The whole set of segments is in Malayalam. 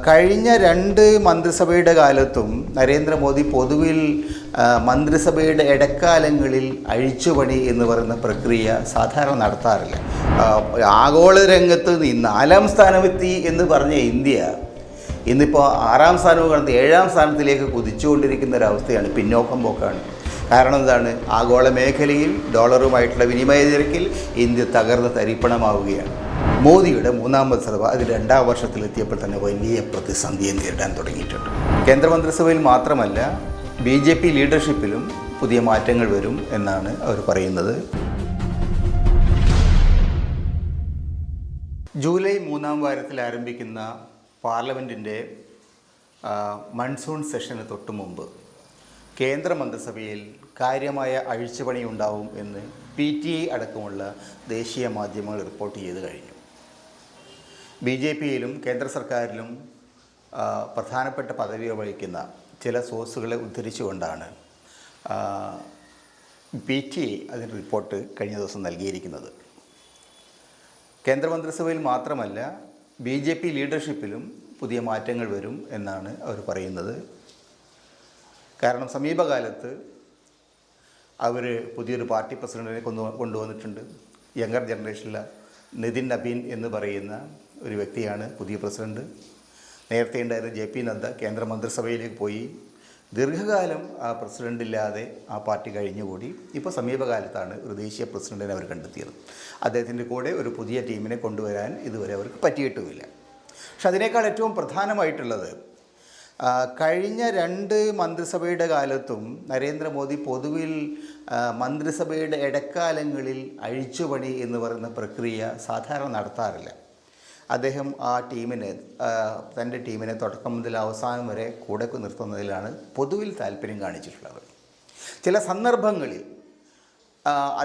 കഴിഞ്ഞ 2 മന്ത്രിസഭയുടെ കാലത്തും നരേന്ദ്രമോദി പൊതുവിൽ മന്ത്രിസഭയുടെ ഇടക്കാലങ്ങളിൽ അഴിച്ചുപണി എന്ന് പറയുന്ന പ്രക്രിയ സാധാരണ നടത്താറില്ല. ആഗോള രംഗത്ത് 4-ാം സ്ഥാനമെത്തി എന്ന് പറഞ്ഞ ഇന്ത്യ ഇന്നിപ്പോൾ 6-ാം സ്ഥാനവും കടന്ന് 7-ാം സ്ഥാനത്തിലേക്ക് കുതിച്ചുകൊണ്ടിരിക്കുന്ന ഒരവസ്ഥയാണ്, പിന്നോക്കം പോക്കാണ്. കാരണം എന്താണ്? ആഗോള മേഖലയിൽ ഡോളറുമായിട്ടുള്ള വിനിമയ നിരക്കിൽ ഇന്ത്യ തകർന്ന് തരിപ്പണമാവുകയാണ്. മോദിയുടെ 3-ാം മന്ത്രിസഭ അത് 2-ാം വർഷത്തിലെത്തിയപ്പോൾ തന്നെ വലിയ പ്രതിസന്ധിയെ നേരിടാൻ തുടങ്ങിയിട്ടുണ്ട്. കേന്ദ്രമന്ത്രിസഭയിൽ മാത്രമല്ല, BJP ലീഡർഷിപ്പിലും പുതിയ മാറ്റങ്ങൾ വരും എന്നാണ് അവർ പറയുന്നത്. ജൂലൈ 3-ാം വാരത്തിൽ ആരംഭിക്കുന്ന പാർലമെൻറ്റിൻ്റെ മൺസൂൺ സെഷന് തൊട്ടു മുമ്പ് കേന്ദ്രമന്ത്രിസഭയിൽ കാര്യമായ അഴിച്ചുപണി ഉണ്ടാവും എന്ന് PTI അടക്കമുള്ള ദേശീയ മാധ്യമങ്ങൾ റിപ്പോർട്ട് ചെയ്ത് കഴിഞ്ഞു. BJPയിലും കേന്ദ്ര സർക്കാരിലും പ്രധാനപ്പെട്ട പദവി വഹിക്കുന്ന ചില സോഴ്സുകളെ ഉദ്ധരിച്ചുകൊണ്ടാണ് PTI അതിന് റിപ്പോർട്ട് കഴിഞ്ഞ ദിവസം നൽകിയിരിക്കുന്നത്. കേന്ദ്രമന്ത്രിസഭയിൽ മാത്രമല്ല, BJP ലീഡർഷിപ്പിലും പുതിയ മാറ്റങ്ങൾ വരും എന്നാണ് അവർ പറയുന്നത്. കാരണം സമീപകാലത്ത് അവർ പുതിയൊരു പാർട്ടി പ്രസിഡൻറ്റിനെ കൊണ്ടുവന്നിട്ടുണ്ട്. യങ്ങർ ജനറേഷനിലെ നിതിൻ നബീൻ എന്ന് പറയുന്ന ഒരു വ്യക്തിയാണ് പുതിയ പ്രസിഡൻറ്റ്. നേരത്തെ ഉണ്ടായിരുന്ന JP നദ്ദ കേന്ദ്രമന്ത്രിസഭയിലേക്ക് പോയി. ദീർഘകാലം ആ പ്രസിഡൻ്റ് ഇല്ലാതെ ആ പാർട്ടി കഴിഞ്ഞുകൂടി. ഇപ്പോൾ സമീപകാലത്താണ് ഒരു ദേശീയ പ്രസിഡൻറ്റിനെ അവർ കണ്ടെത്തിയത്. അദ്ദേഹത്തിൻ്റെ കൂടെ ഒരു പുതിയ ടീമിനെ കൊണ്ടുവരാൻ ഇതുവരെ അവർക്ക് പറ്റിയിട്ടുമില്ല. പക്ഷെ അതിനേക്കാൾ ഏറ്റവും പ്രധാനമായിട്ടുള്ളത്, കഴിഞ്ഞ 2 മന്ത്രിസഭയുടെ കാലത്തും നരേന്ദ്രമോദി പൊതുവിൽ മന്ത്രിസഭയുടെ ഇടക്കാലങ്ങളിൽ അഴിച്ചുപണി എന്ന് പറയുന്ന പ്രക്രിയ സാധാരണ നടത്താറില്ല. അദ്ദേഹം ആ തൻ്റെ ടീമിനെ തുടക്കം മുതൽ അവസാനം വരെ കൂടെ നിർത്തുന്നതിലാണ് പൊതുവിൽ താല്പര്യം കാണിച്ചിട്ടുള്ളത്. ചില സന്ദർഭങ്ങളിൽ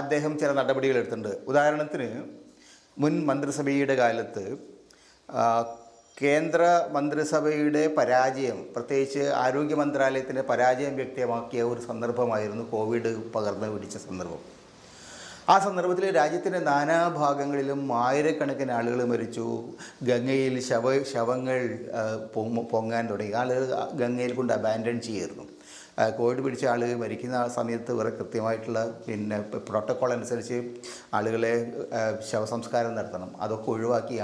അദ്ദേഹം ചില നടപടികൾ എടുത്തിട്ടുണ്ട്. ഉദാഹരണത്തിന്, മുൻ മന്ത്രിസഭയുടെ കാലത്ത് കേന്ദ്ര മന്ത്രിസഭയുടെ പരാജയം, പ്രത്യേകിച്ച് ആരോഗ്യ മന്ത്രാലയത്തിൻ്റെ പരാജയം വ്യക്തമാക്കിയ ഒരു സന്ദർഭമായിരുന്നു കോവിഡ് പകർന്നു പിടിച്ച സന്ദർഭം. ആ സന്ദർഭത്തിൽ രാജ്യത്തിൻ്റെ നാനാഭാഗങ്ങളിലും ആയിരക്കണക്കിന് ആളുകൾ മരിച്ചു. ഗംഗയിൽ ശവങ്ങൾ പൊങ്ങാൻ തുടങ്ങി. ആളുകൾ ഗംഗയിൽ കൊണ്ട് അബാൻഡൺ ചെയ്യായിരുന്നു. കോവിഡ് പിടിച്ച ആളുകൾ മരിക്കുന്ന സമയത്ത് വേറെ കൃത്യമായിട്ടുള്ള പ്രോട്ടോക്കോൾ അനുസരിച്ച് ആളുകളെ ശവസംസ്കാരം നടത്തണം. അതൊക്കെ ഒഴിവാക്കി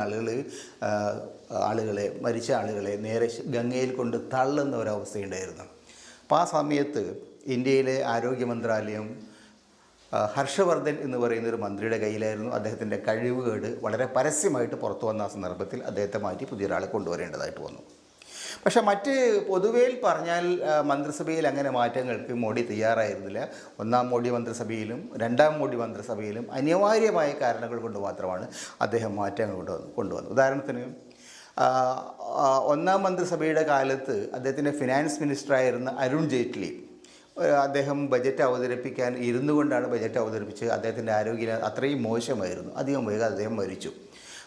മരിച്ച ആളുകളെ നേരെ ഗംഗയിൽ കൊണ്ട് തള്ളുന്ന ഒരവസ്ഥയുണ്ടായിരുന്നു. അപ്പോൾ ആ സമയത്ത് ഇന്ത്യയിലെ ആരോഗ്യ മന്ത്രാലയം ഹർഷവർദ്ധൻ എന്ന് പറയുന്ന ഒരു മന്ത്രിയുടെ കയ്യിലായിരുന്നു. അദ്ദേഹത്തിൻ്റെ കഴിവുകേട് വളരെ പരസ്യമായിട്ട് പുറത്തു വന്ന സന്ദർഭത്തിൽ അദ്ദേഹത്തെ മാറ്റി പുതിയൊരാളെ കൊണ്ടുവരേണ്ടതായിട്ട് വന്നു. പക്ഷേ പൊതുവേൽ പറഞ്ഞാൽ മന്ത്രിസഭയിൽ അങ്ങനെ മാറ്റങ്ങൾക്ക് മോഡി തയ്യാറായിരുന്നില്ല. 1-ാം മോഡി മന്ത്രിസഭയിലും 2-ാം മോഡി മന്ത്രിസഭയിലും അനിവാര്യമായ കാരണങ്ങൾ കൊണ്ട് മാത്രമാണ് അദ്ദേഹം മാറ്റങ്ങൾ കൊണ്ടുവന്നത്. ഉദാഹരണത്തിന്, 1-ാം മന്ത്രിസഭയുടെ കാലത്ത് അദ്ദേഹത്തിൻ്റെ ഫിനാൻസ് മിനിസ്റ്ററായിരുന്ന അരുൺ ജെയ്റ്റ്ലി, അദ്ദേഹം ബജറ്റ് അവതരിപ്പിക്കാൻ ഇരുന്നു കൊണ്ടാണ് ബജറ്റ് അവതരിപ്പിച്ച്. അദ്ദേഹത്തിൻ്റെ ആരോഗ്യം അത്രയും മോശമായിരുന്നു. അധികം വൈകാതെ അദ്ദേഹം മരിച്ചു.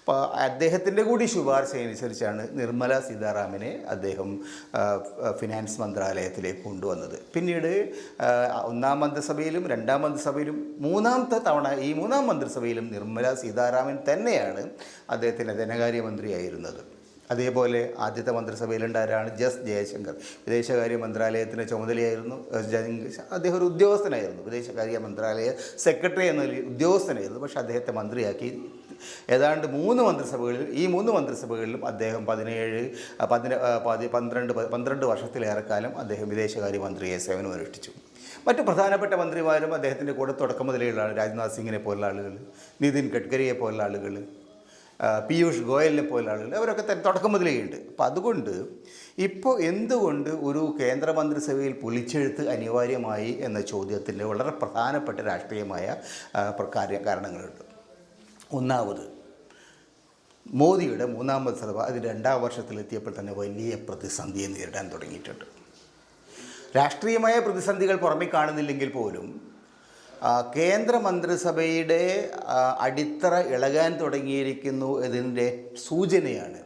അപ്പോൾ അദ്ദേഹത്തിൻ്റെ കൂടി ശുപാർശ അനുസരിച്ചാണ് നിർമ്മല സീതാരാമനെ അദ്ദേഹം ഫിനാൻസ് മന്ത്രാലയത്തിലേക്ക് കൊണ്ടുവന്നത്. പിന്നീട് 1-ാം മന്ത്രിസഭയിലും 2-ാം മന്ത്രിസഭയിലും 3-ാമത്തെ തവണ ഈ 3-ാം മന്ത്രിസഭയിലും നിർമ്മല സീതാരാമൻ തന്നെയാണ് അദ്ദേഹത്തിൻ്റെ ധനകാര്യമന്ത്രിയായിരുന്നത്. അതേപോലെ ആദ്യത്തെ മന്ത്രിസഭയിലുണ്ടായവരാണ് ജയശങ്കർ. വിദേശകാര്യ മന്ത്രാലയത്തിൻ്റെ ചുമതലയായിരുന്നു. അദ്ദേഹം ഒരു ഉദ്യോഗസ്ഥനായിരുന്നു, വിദേശകാര്യ മന്ത്രാലയ സെക്രട്ടറി എന്ന ഉദ്യോഗസ്ഥനായിരുന്നു. പക്ഷേ അദ്ദേഹത്തെ മന്ത്രിയാക്കി ഏതാണ്ട് 3 മന്ത്രിസഭകളിൽ, ഈ 3 മന്ത്രിസഭകളിലും അദ്ദേഹം 12 വർഷത്തിലേറെക്കാലം അദ്ദേഹം വിദേശകാര്യ മന്ത്രിയെ സേവനമനുഷ്ഠിച്ചു. മറ്റു പ്രധാനപ്പെട്ട മന്ത്രിമാരും അദ്ദേഹത്തിൻ്റെ കൂടെ തുടക്കം മുതലെയുള്ളതാണ്. രാജ്നാഥ് സിംഗിനെ പോലുള്ള ആളുകൾ, നിതിൻ ഗഡ്കരിയെ പോലുള്ള ആളുകൾ, പീയൂഷ് ഗോയലിനെ പോലുള്ള ആളുകൾ, അവരൊക്കെ തുടക്കം മുതലേയുണ്ട്. അപ്പം അതുകൊണ്ട് ഇപ്പോൾ എന്തുകൊണ്ട് ഒരു കേന്ദ്രമന്ത്രിസഭയിൽ പൊളിച്ചെഴുത്ത് അനിവാര്യമായി എന്ന ചോദ്യത്തിൻ്റെ വളരെ പ്രധാനപ്പെട്ട രാഷ്ട്രീയമായ കാരണങ്ങളുണ്ട്. ഒന്നാമത്, മോദിയുടെ 3-ാം മന്ത്രിസഭ അത് 2-ാം വർഷത്തിലെത്തിയപ്പോൾ തന്നെ വലിയ പ്രതിസന്ധിയെ നേരിടാൻ തുടങ്ങിയിട്ടുണ്ട്. രാഷ്ട്രീയമായ പ്രതിസന്ധികൾ പുറമേ കാണുന്നില്ലെങ്കിൽ പോലും കേന്ദ്രമന്ത്രിസഭയുടെ അടിത്തറ ഇളകാൻ തുടങ്ങിയിരിക്കുന്നു എന്നതിൻ്റെ സൂചനയാണ്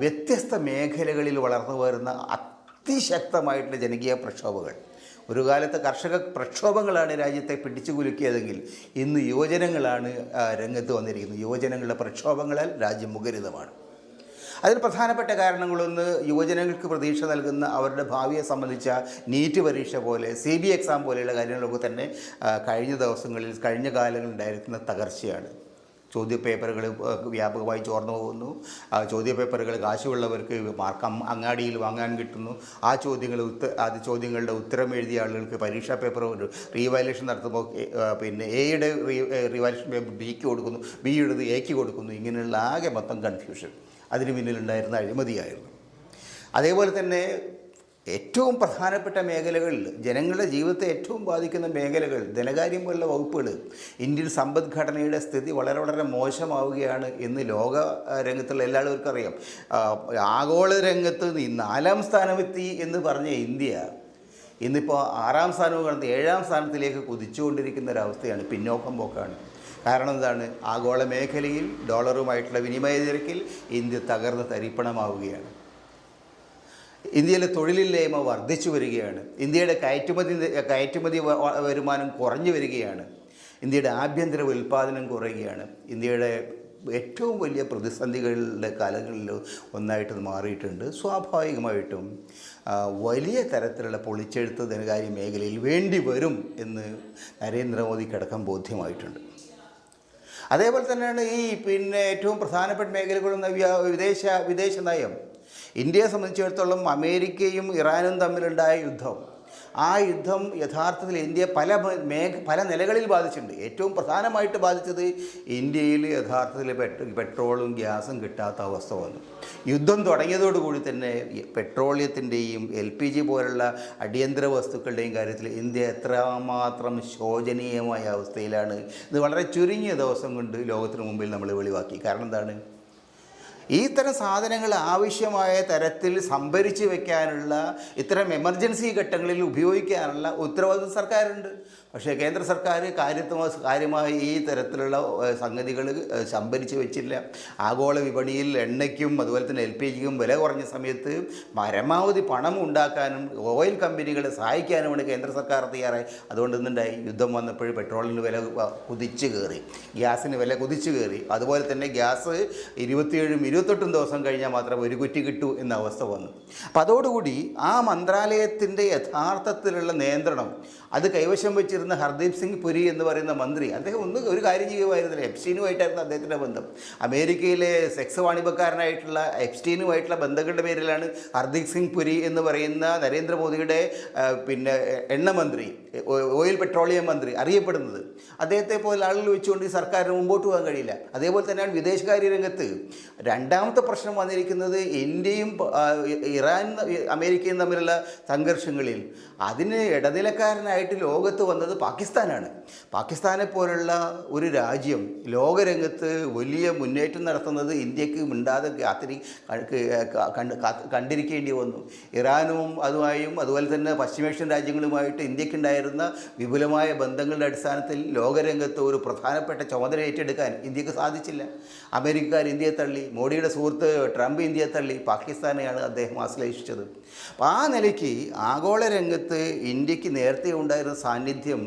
വ്യത്യസ്ത മേഖലകളിൽ വളർന്നു വരുന്ന അതിശക്തമായിട്ടുള്ള ജനകീയ പ്രക്ഷോഭങ്ങൾ. ഒരു കാലത്ത് കർഷക പ്രക്ഷോഭങ്ങളാണ് രാജ്യത്തെ പിടിച്ചു കുലുക്കിയതെങ്കിൽ ഇന്ന് യുവജനങ്ങളാണ് രംഗത്ത് വന്നിരിക്കുന്നത്. യുവജനങ്ങളുടെ പ്രക്ഷോഭങ്ങളാൽ രാജ്യം മുഖരിതമാണ്. അതിന് പ്രധാനപ്പെട്ട കാരണങ്ങളൊന്ന് യുവജനങ്ങൾക്ക് പ്രതീക്ഷ നൽകുന്ന അവരുടെ ഭാവിയെ സംബന്ധിച്ച നീറ്റ് പരീക്ഷ പോലെ CBE എക്സാം പോലെയുള്ള കാര്യങ്ങളൊക്കെ തന്നെ കഴിഞ്ഞ ദിവസങ്ങളിൽ കഴിഞ്ഞ കാലങ്ങളിൽ ഉണ്ടായിരിക്കുന്ന തകർച്ചയാണ്. ചോദ്യപേപ്പറുകൾ വ്യാപകമായി ചോർന്നു പോകുന്നു. ചോദ്യപേപ്പറുകൾ കാശുള്ളവർക്ക് അങ്ങാടിയിൽ വാങ്ങാൻ കിട്ടുന്നു. ആ ചോദ്യങ്ങളുടെ ഉത്തരം എഴുതിയ ആളുകൾക്ക് പരീക്ഷാ പേപ്പർ റീവാലുവേഷൻ നടത്തുമ്പോൾ പിന്നെ എയുടെ റീവാലുവേഷൻ പേപ്പർ ബിക്ക് കൊടുക്കുന്നു, ബിയുടേത് എക്ക് കൊടുക്കുന്നു. ഇങ്ങനെയുള്ള ആകെ മൊത്തം കൺഫ്യൂഷൻ അതിന് പിന്നിലുണ്ടായിരുന്ന അഴിമതിയായിരുന്നു. അതേപോലെ തന്നെ ഏറ്റവും പ്രധാനപ്പെട്ട മേഖലകളിൽ ജനങ്ങളുടെ ജീവിതത്തെ ഏറ്റവും ബാധിക്കുന്ന മേഖലകൾ ധനകാര്യം പോലുള്ള വകുപ്പുകൾ ഇന്ത്യൻ സമ്പദ്ഘടനയുടെ സ്ഥിതി വളരെ വളരെ മോശമാവുകയാണ് എന്ന് ലോക രംഗത്തുള്ള എല്ലാവർക്കും അറിയാം. ആഗോള രംഗത്ത് 4-ാം സ്ഥാനമെത്തി എന്ന് പറഞ്ഞ ഇന്ത്യ ഇന്നിപ്പോൾ 6-ാം സ്ഥാനവും കടന്ന് 7-ാം സ്ഥാനത്തിലേക്ക് കുതിച്ചുകൊണ്ടിരിക്കുന്ന ഒരവസ്ഥയാണ്. പിന്നോക്കം പോക്കാണ്. കാരണം എന്താണ്? ആഗോള മേഖലയിൽ ഡോളറുമായിട്ടുള്ള വിനിമയ നിരക്കിൽ ഇന്ത്യ തകർന്ന് തരിപ്പണമാവുകയാണ്. ഇന്ത്യയിലെ തൊഴിലില്ലായ്മ വർദ്ധിച്ചു വരികയാണ്. ഇന്ത്യയുടെ കയറ്റുമതി വരുമാനം കുറഞ്ഞു വരികയാണ്. ഇന്ത്യയുടെ ആഭ്യന്തര ഉൽപ്പാദനം കുറയുകയാണ്. ഇന്ത്യയുടെ ഏറ്റവും വലിയ പ്രതിസന്ധികളുടെ കാലങ്ങളിൽ ഒന്നായിട്ട് മാറിയിട്ടുണ്ട്. സ്വാഭാവികമായിട്ടും വലിയ തരത്തിലുള്ള പൊളിച്ചെഴുത്ത് ധനകാര്യ മേഖലയിൽ വേണ്ടി വരും എന്ന് നരേന്ദ്രമോദിക്കടക്കം ബോധ്യമായിട്ടുണ്ട്. അതേപോലെ തന്നെയാണ് ഏറ്റവും പ്രധാനപ്പെട്ട മേഖലകളെന്ന വിദേശ നയം. ഇന്ത്യയെ സംബന്ധിച്ചിടത്തോളം അമേരിക്കയും ഇറാനും തമ്മിലുണ്ടായ യുദ്ധം, ആ യുദ്ധം യഥാർത്ഥത്തിൽ ഇന്ത്യയെ പല നിലകളിൽ ബാധിച്ചിട്ടുണ്ട്. ഏറ്റവും പ്രധാനമായിട്ട് ബാധിച്ചത് ഇന്ത്യയിൽ യഥാർത്ഥത്തിൽ പെട്രോളും ഗ്യാസും കിട്ടാത്ത അവസ്ഥ വന്നു. യുദ്ധം തുടങ്ങിയതോടുകൂടി തന്നെ പെട്രോളിയത്തിൻ്റെയും LPG പോലുള്ള അടിയന്തര വസ്തുക്കളുടെയും കാര്യത്തിൽ ഇന്ത്യ എത്രമാത്രം ശോചനീയമായ അവസ്ഥയിലാണ്. ഇത് വളരെ ചുരുങ്ങിയ ദിവസം കൊണ്ട് ലോകത്തിന് മുമ്പിൽ നമ്മൾ വെളിവാക്കി. കാരണം എന്താണ്? ഇത്തരം സാധനങ്ങൾ ആവശ്യമായ തരത്തിൽ സംഭരിച്ച് വയ്ക്കാനുള്ള, ഇത്തരം എമർജൻസി ഘട്ടങ്ങളിൽ ഉപയോഗിക്കാനുള്ള ഉത്തരവാദിത്വം സർക്കാരുണ്ട്. പക്ഷേ കേന്ദ്ര സർക്കാർ കാര്യമായി ഈ തരത്തിലുള്ള സംഗതികൾ സംഭരിച്ച് വെച്ചില്ല. ആഗോള വിപണിയിൽ എണ്ണയ്ക്കും അതുപോലെ തന്നെ LPGക്കും വില കുറഞ്ഞ സമയത്ത് പരമാവധി പണം ഉണ്ടാക്കാനും ഓയിൽ കമ്പനികളെ സഹായിക്കാനുമാണ് കേന്ദ്ര സർക്കാർ തയ്യാറായി. അതുകൊണ്ട് എന്തുണ്ടായി? യുദ്ധം വന്നപ്പോൾ പെട്രോളിന് വില കുതിച്ച് കയറി, ഗ്യാസിന് വില കുതിച്ച് കയറി. അതുപോലെ തന്നെ ഗ്യാസ് 27-28 ദിവസം കഴിഞ്ഞാൽ മാത്രമേ ഒരു കുറ്റി കിട്ടൂ എന്ന അവസ്ഥ വന്നു. അപ്പോൾ അതോടുകൂടി ആ മന്ത്രാലയത്തിൻ്റെ യഥാർത്ഥത്തിലുള്ള നിയന്ത്രണം അത് കൈവശം വെച്ചിരുന്ന ഹർദീപ് സിംഗ് പുരി എന്ന് പറയുന്ന മന്ത്രി, അദ്ദേഹം ഒരു കാര്യം ചെയ്യുമായിരുന്നില്ല. എപ്സ്റ്റീനുമായിട്ടായിരുന്നു അദ്ദേഹത്തിൻ്റെ ബന്ധം. അമേരിക്കയിലെ സെക്സ് വാണിഭക്കാരനായിട്ടുള്ള എപ്സ്റ്റീനുമായിട്ടുള്ള ബന്ധങ്ങളുടെ പേരിലാണ് ഹർദീപ് സിംഗ് പുരി എന്ന് പറയുന്ന നരേന്ദ്രമോദിയുടെ എണ്ണമന്ത്രി, ഓയിൽ പെട്രോളിയം മന്ത്രി അറിയപ്പെടുന്നത്. അദ്ദേഹത്തെ പോലെ ആളുകൾ വെച്ചുകൊണ്ട് ഈ സർക്കാരിന് മുമ്പോട്ട് പോകാൻ കഴിയില്ല. അതേപോലെ തന്നെയാണ് വിദേശകാര്യ രംഗത്ത് രണ്ടാമത്തെ പ്രശ്നം വന്നിരിക്കുന്നത്. ഇന്ത്യയും അമേരിക്കയും തമ്മിലുള്ള സംഘർഷങ്ങളിൽ അതിന് ഇടനിലക്കാരനായിട്ട് ലോകത്ത് വന്നത് പാകിസ്ഥാനാണ്. പാകിസ്ഥാനെ പോലുള്ള ഒരു രാജ്യം ലോകരംഗത്ത് വലിയ മുന്നേറ്റം നടത്തുന്നത് ഇന്ത്യക്ക് മിണ്ടാതെ കണ്ടിരിക്കേണ്ടി വന്നു. ഇറാനും അതുപോലെ തന്നെ പശ്ചിമേഷ്യൻ രാജ്യങ്ങളുമായിട്ട് ഇന്ത്യക്കുണ്ടായിരുന്ന വിപുലമായ ബന്ധങ്ങളുടെ അടിസ്ഥാനത്തിൽ ലോകരംഗത്ത് ഒരു പ്രധാനപ്പെട്ട ചുമതല ഏറ്റെടുക്കാൻ ഇന്ത്യക്ക് സാധിച്ചില്ല. അമേരിക്കക്കാർ ഇന്ത്യയെ തള്ളി, മോഡിയുടെ സുഹൃത്ത് ട്രംപ് ഇന്ത്യയെ തള്ളി, പാകിസ്ഥാനെയാണ് അദ്ദേഹം ആശ്ലേഷിച്ചത്. അപ്പോൾ ആ നിലയ്ക്ക് ആഗോള രംഗത്ത് ഇന്ത്യക്ക് നേരത്തെ ഉണ്ടായിരുന്ന സാന്നിധ്യം,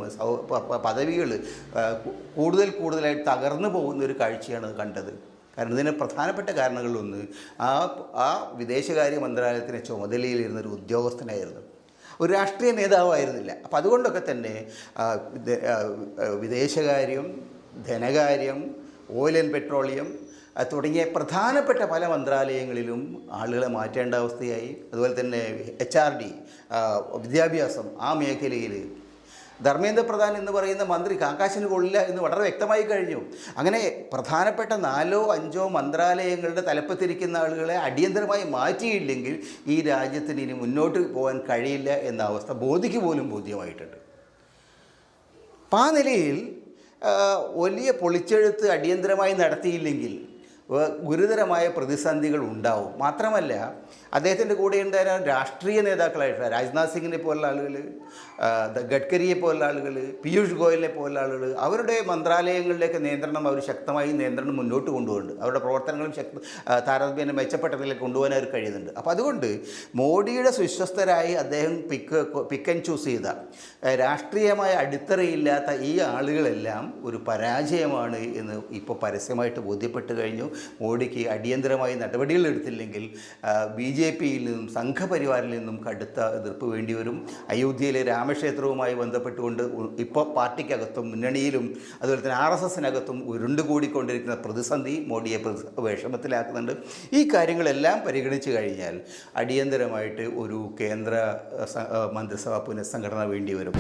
പദവികൾ കൂടുതലായിട്ട് തകർന്നു പോകുന്ന ഒരു കാഴ്ചയാണ് കണ്ടത്. കാരണം ഇതിന് പ്രധാനപ്പെട്ട കാരണങ്ങളിലൊന്ന് ആ വിദേശകാര്യ മന്ത്രാലയത്തിന് ചുമതലയിലിരുന്നൊരു ഉദ്യോഗസ്ഥനായിരുന്നു, ഒരു രാഷ്ട്രീയ നേതാവായിരുന്നില്ല. അപ്പം അതുകൊണ്ടൊക്കെ തന്നെ വിദേശകാര്യം, ധനകാര്യം, ഓയിൽ ആൻഡ് പെട്രോളിയം തുടങ്ങിയ പ്രധാനപ്പെട്ട പല മന്ത്രാലയങ്ങളിലും ആളുകളെ മാറ്റേണ്ട അവസ്ഥയായി. അതുപോലെ തന്നെ HRD വിദ്യാഭ്യാസം, ആ മേഖലയിൽ ധർമ്മേന്ദ്ര പ്രധാൻ എന്ന് പറയുന്ന മന്ത്രി കാക്കാശിന് കൊള്ളില്ല എന്ന് വളരെ വ്യക്തമായി കഴിഞ്ഞു. അങ്ങനെ പ്രധാനപ്പെട്ട 4-5 മന്ത്രാലയങ്ങളുടെ തലപ്പത്തിരിക്കുന്ന ആളുകളെ അടിയന്തരമായി മാറ്റിയില്ലെങ്കിൽ ഈ രാജ്യത്തിന് ഇനി മുന്നോട്ട് പോകാൻ കഴിയില്ല എന്ന അവസ്ഥ മോദിക്ക് പോലും ബോധ്യമായിട്ടുണ്ട്. അപ്പം ആ നിലയിൽ വലിയ പൊളിച്ചെഴുത്ത് അടിയന്തരമായി നടത്തിയില്ലെങ്കിൽ ഗുരുതരമായ പ്രതിസന്ധികൾ ഉണ്ടാവും. മാത്രമല്ല അദ്ദേഹത്തിൻ്റെ കൂടെ ഉണ്ടായിരുന്ന രാഷ്ട്രീയ നേതാക്കളായിട്ടുള്ള രാജ്നാഥ് സിംഗിനെ പോലുള്ള ആളുകൾ, ഗഡ്കരിയെ പോലുള്ള ആളുകൾ, പീയൂഷ് ഗോയലിനെ പോലുള്ള ആളുകൾ, അവരുടെ മന്ത്രാലയങ്ങളിലേക്ക് ശക്തമായി നിയന്ത്രണം മുന്നോട്ട് കൊണ്ടുപോകുന്നുണ്ട്. അവരുടെ പ്രവർത്തനങ്ങളും താരതമ്യേന മെച്ചപ്പെട്ട നിലയിൽ കൊണ്ടുപോകാൻ അവർ കഴിയുന്നുണ്ട്. അപ്പോൾ അതുകൊണ്ട് മോഡിയുടെ വിശ്വസ്തരായി അദ്ദേഹം പിക്ക് ആൻഡ് ചൂസ് ചെയ്ത രാഷ്ട്രീയമായ അടിത്തറയില്ലാത്ത ഈ ആളുകളെല്ലാം ഒരു പരാജയമാണ് എന്ന് ഇപ്പോൾ പരസ്യമായിട്ട് ബോധ്യപ്പെട്ട് കഴിഞ്ഞു. മോഡിക്ക് അടിയന്തരമായി നടപടികൾ എടുത്തില്ലെങ്കിൽ BJPയിൽ നിന്നും സംഘപരിവാറിൽ നിന്നും കടുത്ത എതിർപ്പ് വേണ്ടിവരും. അയോധ്യയിലെ രാമക്ഷേത്രവുമായി ബന്ധപ്പെട്ടുകൊണ്ട് ഇപ്പോൾ പാർട്ടിക്കകത്തും മുന്നണിയിലും അതുപോലെ തന്നെ RSSനകത്തും ഉരുണ്ടുകൂടിക്കൊണ്ടിരിക്കുന്ന പ്രതിസന്ധി മോഡിയെ വിഷമത്തിലാക്കുന്നുണ്ട്. ഈ കാര്യങ്ങളെല്ലാം പരിഗണിച്ച് കഴിഞ്ഞാൽ അടിയന്തരമായിട്ട് ഒരു കേന്ദ്ര മന്ത്രിസഭ പുനഃസംഘടന വേണ്ടി വരും.